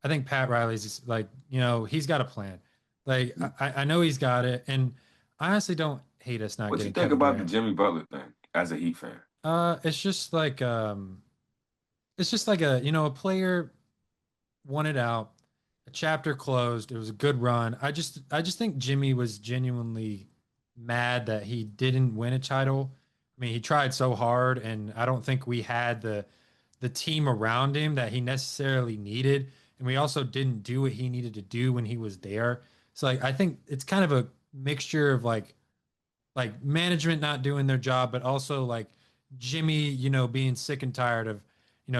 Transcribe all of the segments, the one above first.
I think Pat Riley's like, he's got a plan. Like I know he's got it, and I honestly don't hate us not What you getting think Kevin about the Durant. Jimmy Butler thing as a Heat fan? It's just like a a player wanted out, a chapter closed. It was a good run. I just think Jimmy was genuinely mad that he didn't win a title. I mean, he tried so hard, and I don't think we had the team around him that he necessarily needed. And we also didn't do what he needed to do when he was there. So like I think it's kind of a mixture of like management not doing their job, but also like Jimmy, being sick and tired of,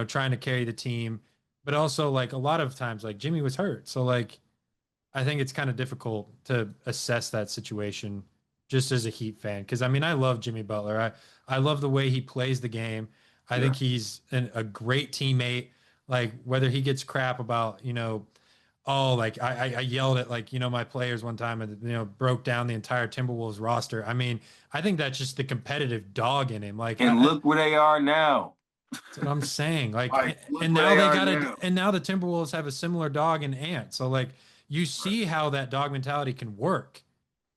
trying to carry the team. But also like a lot of times like Jimmy was hurt. So like I think it's kind of difficult to assess that situation just as a Heat fan. Because I mean, I love Jimmy Butler. I love the way he plays the game. I think Yeah. he's a great teammate. Like whether he gets crap about, oh, like I yelled at like, my players one time and, broke down the entire Timberwolves roster. I mean, I think that's just the competitive dog in him. Like And look where they are now. that's what I'm saying. Like, Like, look and where now they they are got now. and now the Timberwolves have a similar dog in Ant. So like, you Right, see how that dog mentality can work,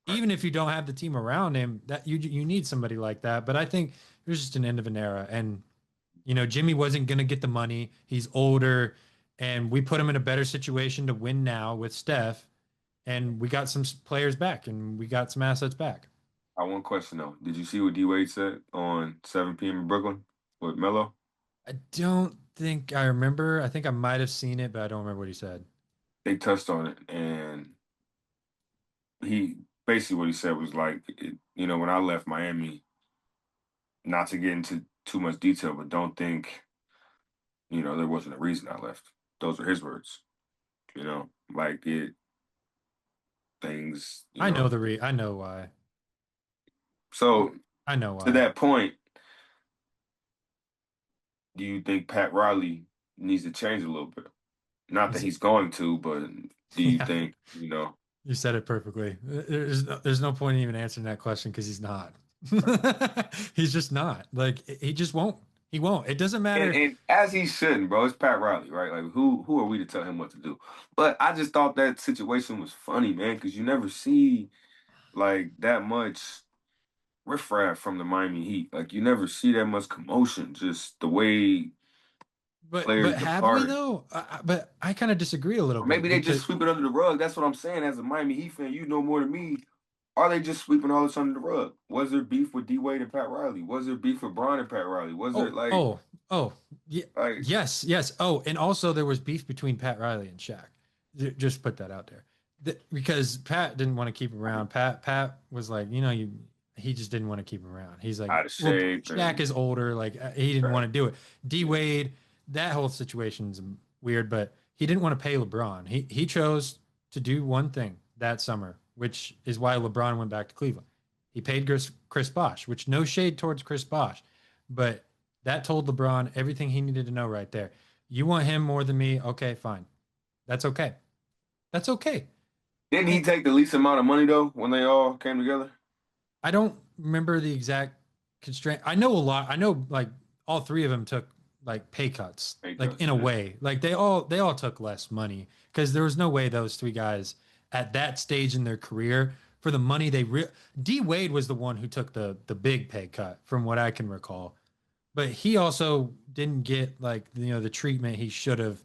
right. even if you don't have the team around him. That you need somebody like that. But I think it was just an end of an era, and Jimmy wasn't gonna get the money. He's older, and we put him in a better situation to win now with Steph, and we got some players back, and we got some assets back. I one question though. Did you see what D Wade said on 7 p.m. in Brooklyn with Melo? I don't think I remember. I think I might have seen it, but I don't remember what he said. They touched on it, and he basically what he said was like, when I left Miami, not to get into too much detail, but don't think, there wasn't a reason I left. Those are his words. Like things, I know why. So I know to why. that point, do you think Pat Riley needs to change a little bit? Not that He's he's going to, but do you yeah, think, you said it perfectly. There's no point in even answering that question because he's not. He's just not. Like he just won't. He won't. It doesn't and, matter. and as he shouldn't, bro, it's Pat Riley, right? Like who are we to tell him what to do? But I just thought that situation was funny, man, because you never see like that much riffraff from the Miami Heat. Like you never see that much commotion, just the way But players have we depart. though? But I kind of disagree a little Or bit maybe they because just sweep it under the rug. That's what I'm saying. As a Miami Heat fan, you know more than me. Are they just sweeping all this under the rug? Was there beef with D Wade and Pat Riley? Was there beef with Bron and Pat Riley? Was there oh like oh oh yeah, like yes. Oh, and also there was beef between Pat Riley and Shaq. Just put that out there. Because Pat didn't want to keep him around. Pat was like, he just didn't want to keep him around. He's like, out of well, shape Shaq and is older. Like he didn't right? want to do it. D Yeah, Wade, that whole situation's weird, but he didn't want to pay LeBron. He chose to do one thing that summer, which is why LeBron went back to Cleveland. He paid Chris Bosh, which no shade towards Chris Bosh, but that told LeBron everything he needed to know right there. You want him more than me? Okay, fine. That's okay. That's okay. didn't he And take the least amount of money though when they all came together? I don't remember the exact constraint. I know a lot. I know like all three of them took like pay cuts, Hey, like Gus, in a yeah. way. Like they all took less money because there was no way those three guys at that stage in their career for the money D Wade was the one who took the big pay cut from what I can recall. But he also didn't get like the treatment he should have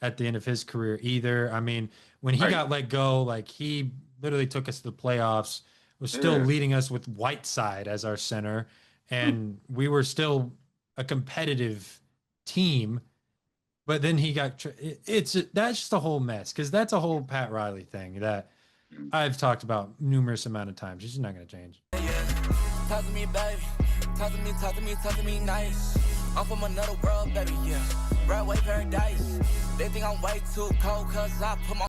at the end of his career either. I mean, when he Right. got let go, like he literally took us to the playoffs, was still Yeah. leading us with Whiteside as our center, and we were still a competitive team. But then he got it's that's just a whole mess because that's a whole Pat Riley thing that I've talked about numerous amount of times. He's just not going to change. Talk to me, baby. Talk to me nice. I'm from another world, baby, yeah. Broadway paradise. They think I'm way too cold, cause I put my